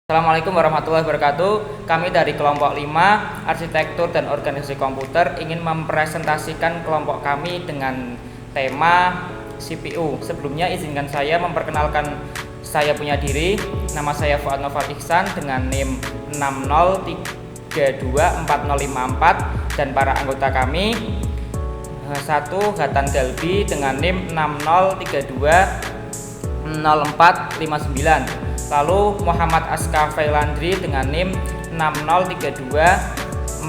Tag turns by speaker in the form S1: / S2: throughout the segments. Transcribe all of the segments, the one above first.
S1: Assalamualaikum warahmatullahi wabarakatuh. Kami dari kelompok 5 Arsitektur dan Organisasi Komputer ingin mempresentasikan kelompok kami dengan tema CPU. Sebelumnya izinkan saya memperkenalkan saya punya diri. Nama saya Fuad Noval Ihsan dengan NIM 60324054 dan para anggota kami. 1 Hatan Galbi dengan NIM 60320459. Lalu Muhammad Aska Failandri dengan NIM 60324052.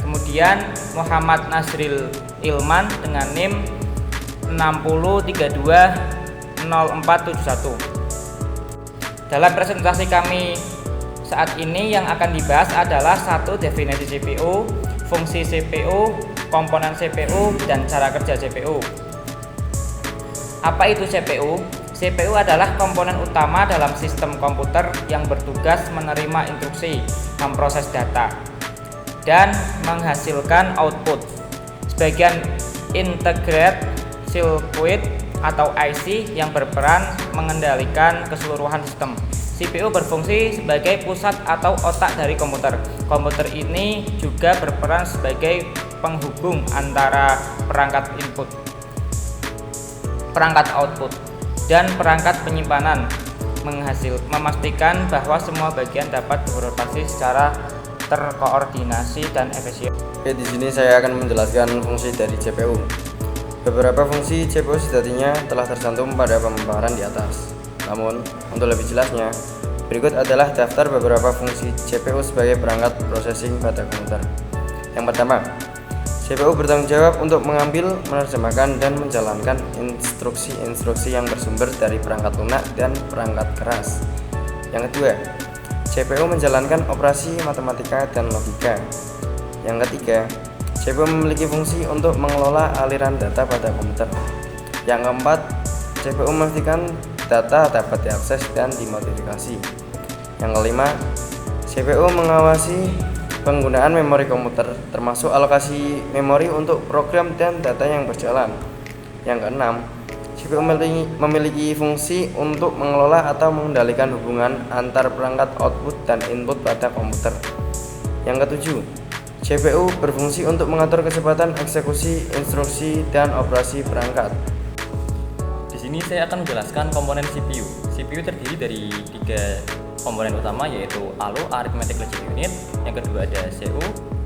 S1: Kemudian Muhammad Nasril Ilman dengan NIM 60320471. Dalam presentasi kami saat ini yang akan dibahas adalah 1. Definisi CPU, fungsi CPU, komponen CPU, dan cara kerja CPU. Apa itu CPU? CPU adalah komponen utama dalam sistem komputer yang bertugas menerima instruksi, memproses data, dan menghasilkan output. Sebagian integrated circuit atau IC yang berperan mengendalikan keseluruhan sistem. CPU berfungsi sebagai pusat atau otak dari komputer. Komputer ini juga berperan sebagai penghubung antara perangkat input, perangkat output, dan perangkat penyimpanan, memastikan bahwa semua bagian dapat beroperasi secara terkoordinasi dan efisien.
S2: Oke, di sini saya akan menjelaskan fungsi dari CPU. Beberapa fungsi CPU sejatinya telah tercantum pada pemaparan di atas. Namun, untuk lebih jelasnya, berikut adalah daftar beberapa fungsi CPU sebagai perangkat processing pada komputer. Yang pertama, CPU bertanggung jawab untuk mengambil, menerjemahkan, dan menjalankan instruksi-instruksi yang bersumber dari perangkat lunak dan perangkat keras. Yang kedua, CPU menjalankan operasi matematika dan logika. Yang ketiga, CPU memiliki fungsi untuk mengelola aliran data pada komputer. Yang keempat, CPU memastikan data dapat diakses dan dimodifikasi. Yang kelima, CPU mengawasi penggunaan memori komputer, termasuk alokasi memori untuk program dan data yang berjalan. Yang keenam, CPU memiliki fungsi untuk mengelola atau mengendalikan hubungan antar perangkat output dan input pada komputer. Yang ketujuh, CPU berfungsi untuk mengatur kecepatan eksekusi instruksi dan operasi perangkat.
S3: Di sini saya akan menjelaskan komponen CPU. CPU terdiri dari 3 komponen utama, yaitu ALU Arithmetic Logic Unit, yang kedua ada CU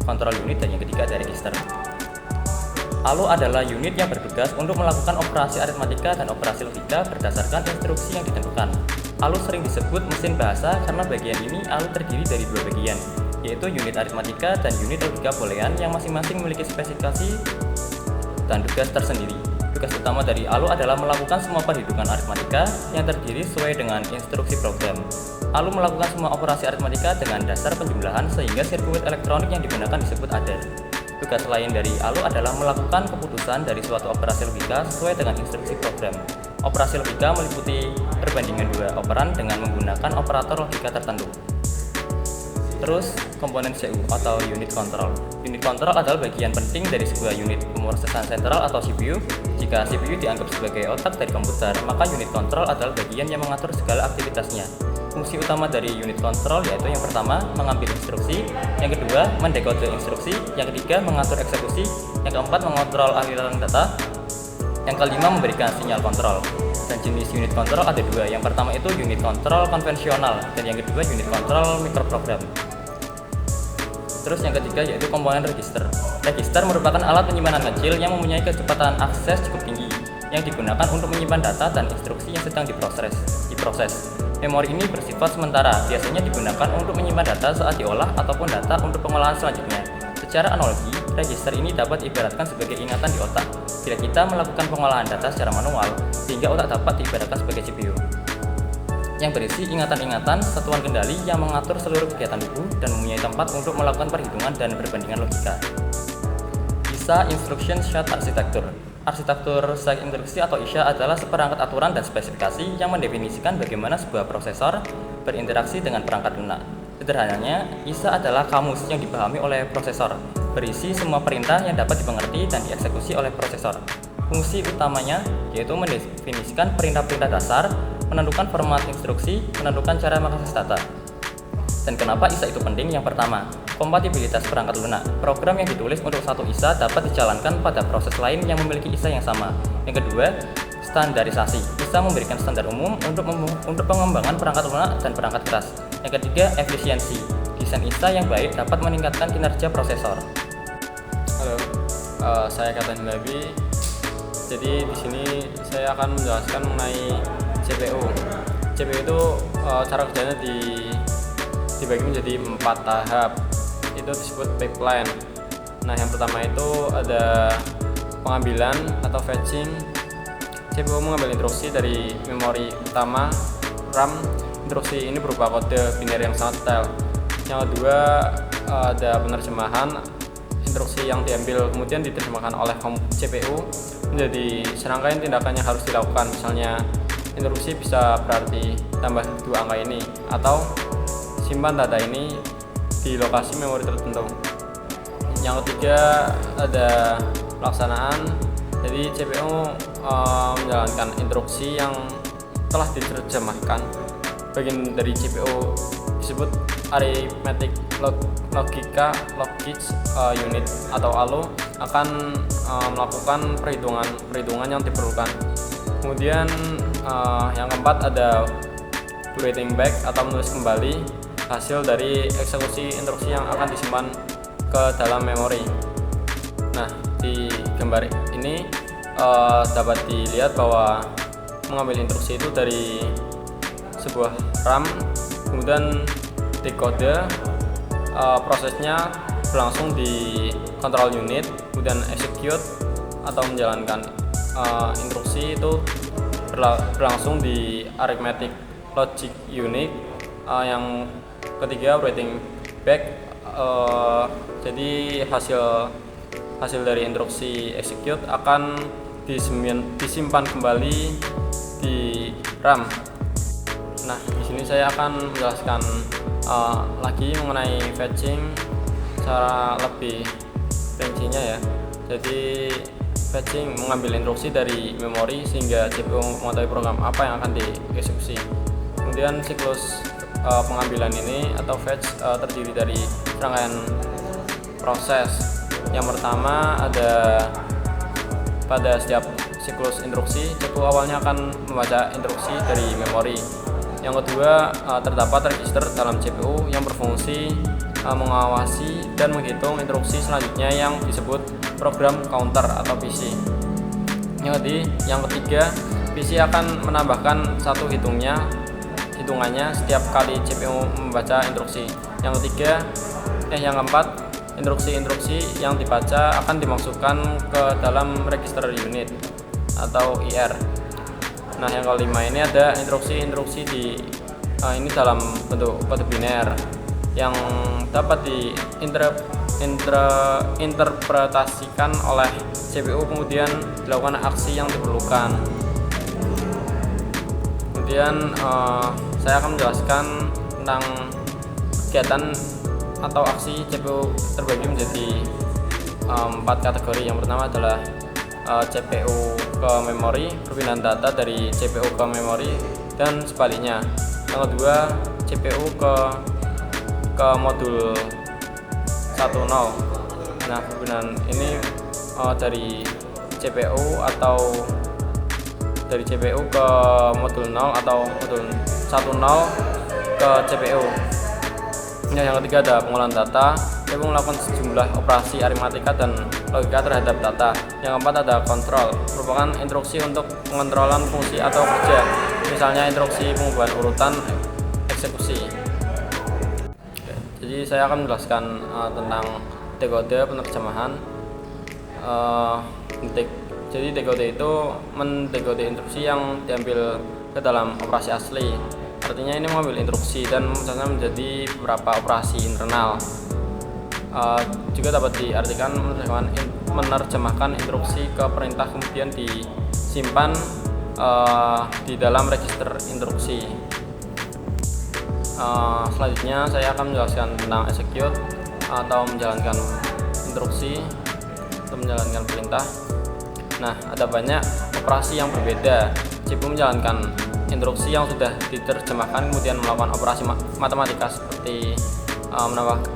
S3: Control Unit, dan yang ketiga ada register. ALU adalah unit yang bertugas untuk melakukan operasi aritmatika dan operasi logika berdasarkan instruksi yang ditentukan. ALU sering disebut mesin bahasa karena bagian ini ALU terdiri dari 2 bagian, yaitu unit aritmatika dan unit logika boolean yang masing-masing memiliki spesifikasi dan tugas tersendiri. Tugas utama dari ALU adalah melakukan semua perhitungan aritmatika yang terdiri sesuai dengan instruksi program. ALU melakukan semua operasi aritmatika dengan dasar penjumlahan sehingga sirkuit elektronik yang digunakan disebut adder. Tugas lain dari ALU adalah melakukan keputusan dari suatu operasi logika sesuai dengan instruksi program. Operasi logika meliputi perbandingan 2 operan dengan menggunakan operator logika tertentu. Terus, komponen CU atau unit control. Unit control adalah bagian penting dari sebuah unit pemrosesan sentral atau CPU. Jika CPU dianggap sebagai otak dari komputer, maka unit control adalah bagian yang mengatur segala aktivitasnya. Fungsi utama dari unit control yaitu yang pertama, mengambil instruksi, yang kedua, mendekode instruksi, yang ketiga, mengatur eksekusi, yang keempat, mengontrol aliran data, yang kelima, memberikan sinyal kontrol. Dan jenis unit control ada 2. Yang pertama itu unit control konvensional, dan yang kedua unit control mikroprogram. Terus yang ketiga yaitu komponen register. Register merupakan alat penyimpanan kecil yang mempunyai kecepatan akses cukup tinggi yang digunakan untuk menyimpan data dan instruksi yang sedang diproses. Memori ini bersifat sementara, biasanya digunakan untuk menyimpan data saat diolah ataupun data untuk pengolahan selanjutnya. Secara analogi, register ini dapat diibaratkan sebagai ingatan di otak bila kita melakukan pengolahan data secara manual, sehingga otak dapat diibaratkan sebagai CPU yang berisi ingatan-ingatan satuan kendali yang mengatur seluruh kegiatan tubuh dan mempunyai tempat untuk melakukan perhitungan dan perbandingan logika. ISA Instruction Set Architecture. Arsitektur set instruksi atau ISA adalah seperangkat aturan dan spesifikasi yang mendefinisikan bagaimana sebuah prosesor berinteraksi dengan perangkat lunak. Sederhananya, ISA adalah kamus yang dipahami oleh prosesor, berisi semua perintah yang dapat dimengerti dan dieksekusi oleh prosesor. Fungsi utamanya yaitu mendefinisikan perintah-perintah dasar menentukan format instruksi, menentukan cara mengakses data. Dan kenapa ISA itu penting? Yang pertama, kompatibilitas perangkat lunak. Program yang ditulis untuk satu ISA dapat dijalankan pada proses lain yang memiliki ISA yang sama. Yang kedua, standarisasi. ISA memberikan standar umum untuk pengembangan perangkat lunak dan perangkat keras. Yang ketiga, efisiensi. Desain ISA yang baik dapat meningkatkan kinerja prosesor.
S4: Halo, saya Katan Hilabi. Jadi di sini saya akan menjelaskan mengenai CPU. CPU itu cara kerjanya dibagi menjadi 4 tahap. Itu disebut pipeline. Nah, yang pertama itu ada pengambilan atau fetching. CPU mengambil instruksi dari memori utama RAM. Instruksi ini berupa kode biner yang sangat detail. Yang kedua ada penerjemahan. Instruksi yang diambil kemudian diterjemahkan oleh CPU menjadi serangkaian tindakan yang harus dilakukan. Misalnya instruksi bisa berarti tambah 2 angka ini atau simpan data ini di lokasi memori tertentu. Yang ketiga ada pelaksanaan. Jadi CPU menjalankan instruksi yang telah diterjemahkan. Bagian dari CPU disebut Arithmetic Logic Unit atau ALU akan melakukan perhitungan yang diperlukan. Kemudian yang keempat ada writing back atau menulis kembali hasil dari eksekusi instruksi yang akan disimpan ke dalam memori. Nah, di gambar ini dapat dilihat bahwa mengambil instruksi itu dari sebuah RAM, kemudian dekode, prosesnya berlangsung di control unit, kemudian execute atau menjalankan instruksi itu berlangsung di arithmetic logic unit. Yang ketiga writing back, jadi hasil dari instruksi execute akan disimpan kembali di RAM. Nah, di sini saya akan menjelaskan lagi mengenai fetching secara lebih rincinya ya. Jadi fetching mengambil instruksi dari memori sehingga CPU mengetahui program apa yang akan dieksekusi. Kemudian siklus pengambilan ini atau fetch terdiri dari serangkaian proses. Yang pertama ada pada setiap siklus instruksi, CPU awalnya akan membaca instruksi dari memori. Yang kedua, terdapat register dalam CPU yang berfungsi mengawasi dan menghitung instruksi selanjutnya yang disebut program counter atau PC. Yang ketiga, PC akan menambahkan satu hitungannya setiap kali CPU membaca instruksi. Yang keempat, instruksi-instruksi yang dibaca akan dimasukkan ke dalam register unit atau IR. Nah, yang kelima ini ada instruksi-instruksi ini dalam bentuk kode biner yang dapat diinterpretasikan oleh CPU kemudian dilakukan aksi yang diperlukan. Kemudian saya akan menjelaskan tentang kegiatan atau aksi CPU terbagi menjadi 4 kategori. Yang pertama adalah CPU ke memori, perpindahan data dari CPU ke memori dan sebaliknya. Yang kedua, CPU ke modul 1.0. Nah, perpindahan ini dari CPU ke modul 0 atau modul 1.0 ke CPU. Yang ketiga ada pengolahan data. CPU melakukan sejumlah operasi aritmatika dan logika terhadap data. Yang keempat ada kontrol, merupakan instruksi untuk pengontrolan fungsi atau kerja, misalnya instruksi pengubahan urutan eksekusi. Jadi saya akan menjelaskan tentang dekode penerjemahan. Jadi dekode itu mendekode instruksi yang diambil ke dalam operasi asli. Artinya ini mengambil instruksi dan memecahnya menjadi beberapa operasi internal. Juga dapat diartikan menerjemahkan instruksi ke perintah kemudian disimpan di dalam register instruksi. Selanjutnya saya akan menjelaskan tentang execute atau menjalankan instruksi atau menjalankan perintah. Nah, ada banyak operasi yang berbeda. CPU menjalankan instruksi yang sudah diterjemahkan kemudian melakukan operasi matematika seperti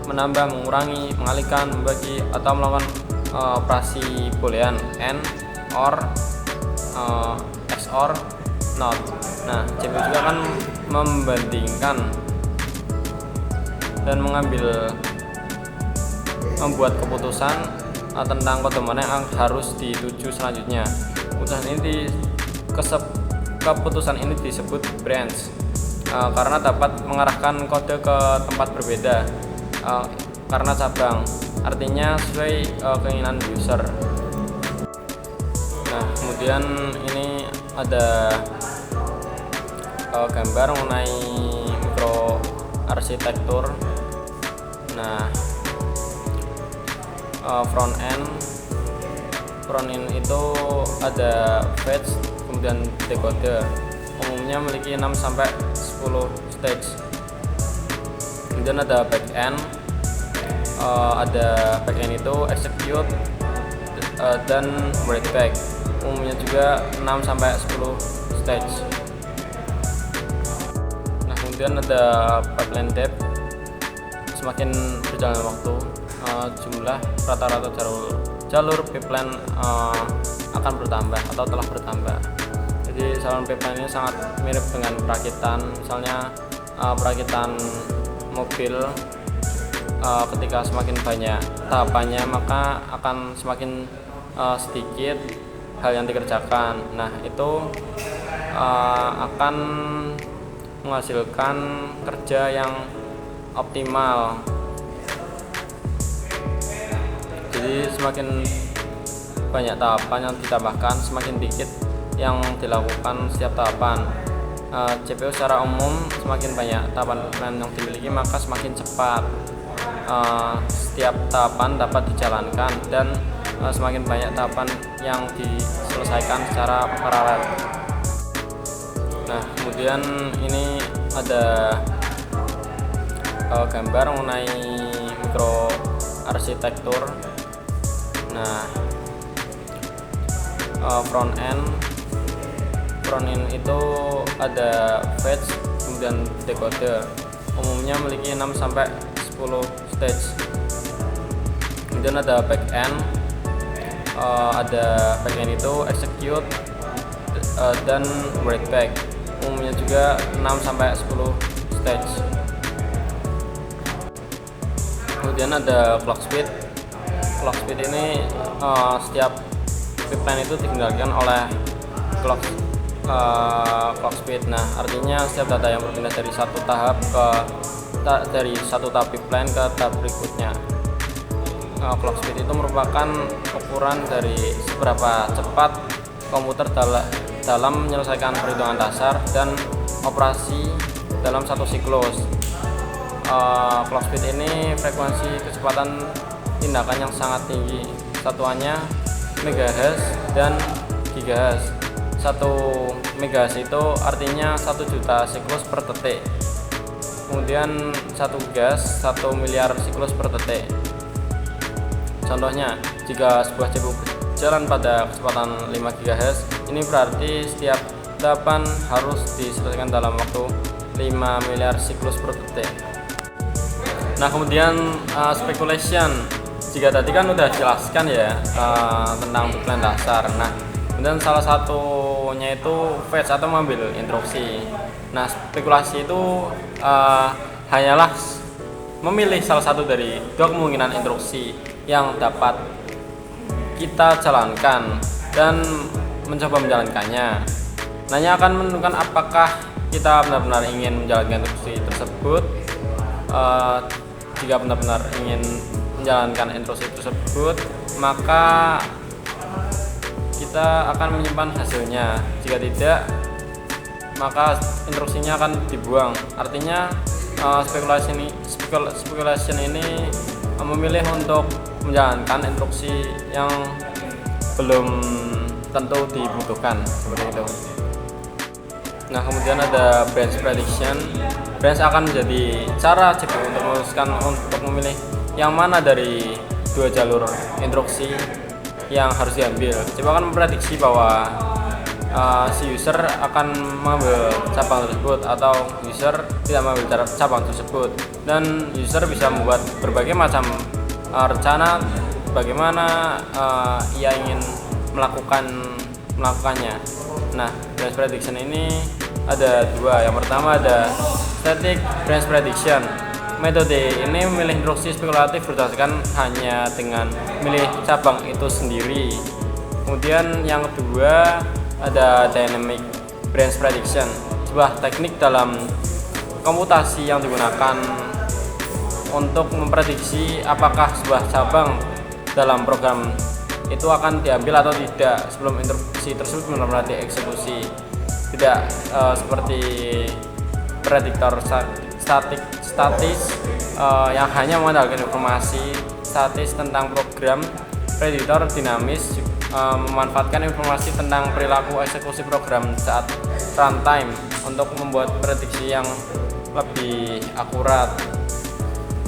S4: menambah, mengurangi, mengalihkan, membagi, atau melakukan operasi boolean AND, OR, XOR, NOT. Nah, CPU juga akan membandingkan dan membuat keputusan tentang kode mana yang harus dituju selanjutnya. Keputusan ini disebut branch karena dapat mengarahkan kode ke tempat berbeda karena cabang, artinya sesuai keinginan user. Nah, kemudian ini ada gambar mengenai mikroarsitektur. Nah, front end itu ada fetch, kemudian decode, umumnya memiliki 6 sampai 10 stage. Kemudian ada back end, itu execute dan write back, umumnya juga 6 sampai 10 stage. Nah, kemudian ada pipeline depth. Semakin berjalannya waktu, jumlah rata-rata jalur pipeline akan bertambah atau telah bertambah. Jadi saluran pipeline ini sangat mirip dengan perakitan, misalnya perakitan mobil. Ketika semakin banyak tahapannya, maka akan semakin sedikit hal yang dikerjakan. Nah, itu akan menghasilkan kerja yang optimal. Jadi semakin banyak tahapan yang ditambahkan, semakin dikit yang dilakukan setiap tahapan. CPU secara umum semakin banyak tahapan yang dimiliki, maka semakin cepat setiap tahapan dapat dijalankan, dan semakin banyak tahapan yang diselesaikan secara paralel. Nah, kemudian ini ada gambar mengenai mikroarsitektur. Nah, front end itu ada fetch, kemudian decode, umumnya memiliki 6 sampai 10 stage. Kemudian ada back end, itu execute dan write back, umumnya juga 6 sampai 10 stage. Kemudian ada clock speed. Clock speed ini setiap pipeline itu dikendalikan oleh clock speed. Nah, artinya setiap data yang berpindah dari satu tahap pipeline ke tahap berikutnya. Clock speed itu merupakan ukuran dari seberapa cepat komputer dalam menyelesaikan perhitungan dasar dan operasi dalam satu siklus. Clock speed ini frekuensi kecepatan tindakan yang sangat tinggi. Satuannya megahertz dan gigahertz. 1 megahertz itu artinya 1 juta siklus per detik. Kemudian 1 gigahertz 1 miliar siklus per detik. Contohnya, jika sebuah CPU jalan pada kecepatan 5 GHz, ini berarti setiap tahapan harus diselesaikan dalam waktu 5 miliar siklus per detik. Nah, kemudian speculation. Jika tadi kan udah jelaskan ya tentang pipeline dasar. Nah, kemudian salah satunya itu fetch atau mengambil instruksi. Nah, spekulasi itu hanyalah memilih salah satu dari dua kemungkinan instruksi yang dapat kita jalankan dan mencoba menjalankannya. Nanya akan menentukan apakah kita benar-benar ingin menjalankan instruksi tersebut. Jika benar-benar ingin menjalankan instruksi tersebut, maka kita akan menyimpan hasilnya. Jika tidak, maka instruksinya akan dibuang. Artinya speculation ini memilih untuk menjalankan instruksi yang belum tentu dibutuhkan, seperti itu. Nah, kemudian ada branch prediction. Branch akan menjadi cara CPU untuk memutuskan untuk memilih yang mana dari dua jalur instruksi yang harus diambil. CPU akan memprediksi bahwa si user akan mengambil cabang tersebut atau user tidak mengambil cabang tersebut, dan user bisa membuat berbagai macam rencana bagaimana ia ingin melakukannya. Nah, branch prediction ini ada dua. Yang pertama ada static branch prediction. Metode ini memilih instruksi spekulatif berdasarkan hanya dengan memilih cabang itu sendiri. Kemudian yang kedua ada dynamic branch prediction, sebuah teknik dalam komputasi yang digunakan untuk memprediksi apakah sebuah cabang dalam program itu akan diambil atau tidak sebelum instruksi tersebut benar-benar dieksekusi. Tidak seperti prediktor statis yang hanya mengandalkan informasi statis tentang program. Prediktor dinamis memanfaatkan informasi tentang perilaku eksekusi program saat runtime untuk membuat prediksi yang lebih akurat.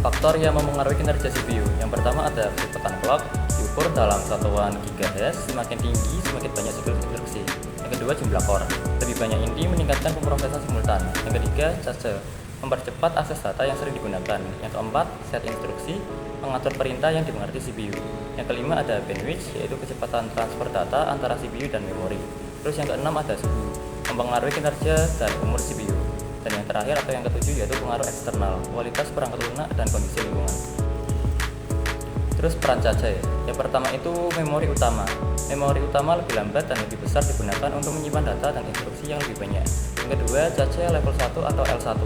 S3: Faktor yang mempengaruhi kinerja CPU. Yang pertama ada kecepatan clock, diukur dalam satuan gigahertz. Semakin tinggi, semakin banyak siklus instruksi. Yang kedua jumlah core. Lebih banyak inti meningkatkan pemrosesan simultan. Yang ketiga cache, mempercepat akses data yang sering digunakan. Yang keempat set instruksi, mengatur perintah yang dimengerti CPU. Yang kelima ada bandwidth, yaitu kecepatan transfer data antara CPU dan memori. Terus yang keenam ada suhu, mempengaruhi kinerja dan umur CPU. Dan yang terakhir atau yang ketujuh yaitu pengaruh eksternal, kualitas perangkat lunak dan kondisi lingkungan. Terus peran cache. Yang pertama itu memori utama. Memori utama lebih lambat dan lebih besar digunakan untuk menyimpan data dan instruksi yang lebih banyak. Yang kedua, cache level 1 atau L1.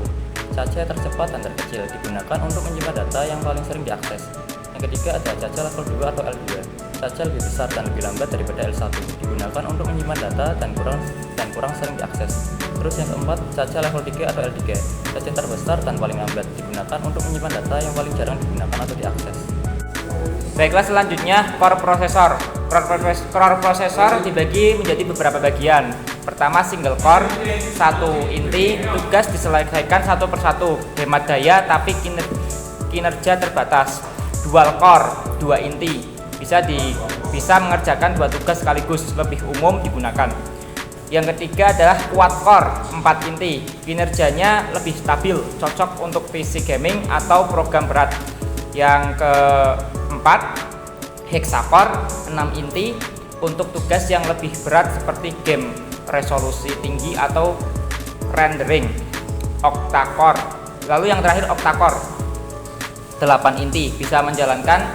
S3: Cache tercepat dan terkecil digunakan untuk menyimpan data yang paling sering diakses. Yang ketiga ada cache level 2 atau L2. Cache lebih besar dan lebih lambat daripada L1, digunakan untuk menyimpan data dan kurang sering diakses. Terus yang keempat, cache level 3 atau L3. Cache terbesar dan paling lambat digunakan untuk menyimpan data yang paling jarang digunakan atau diakses.
S1: Baiklah, selanjutnya core processor. Core processor dibagi menjadi beberapa bagian. Pertama single core, satu inti, tugas diselesaikan satu persatu, hemat daya tapi kinerja terbatas. Dual core, dua inti, bisa mengerjakan dua tugas sekaligus, lebih umum digunakan. Yang ketiga adalah quad core, 4 inti, kinerjanya lebih stabil, cocok untuk PC gaming atau program berat. Yang keempat hexacore, 6 inti, untuk tugas yang lebih berat seperti game resolusi tinggi atau rendering. Octa-core, lalu yang terakhir octa-core, 8 inti, bisa menjalankan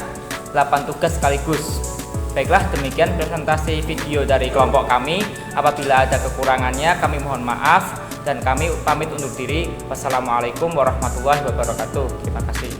S1: 8 tugas sekaligus. Baiklah, demikian presentasi video dari kelompok kami. Apabila ada kekurangannya kami mohon maaf dan kami pamit undur diri. Wassalamualaikum warahmatullahi wabarakatuh. Terima kasih.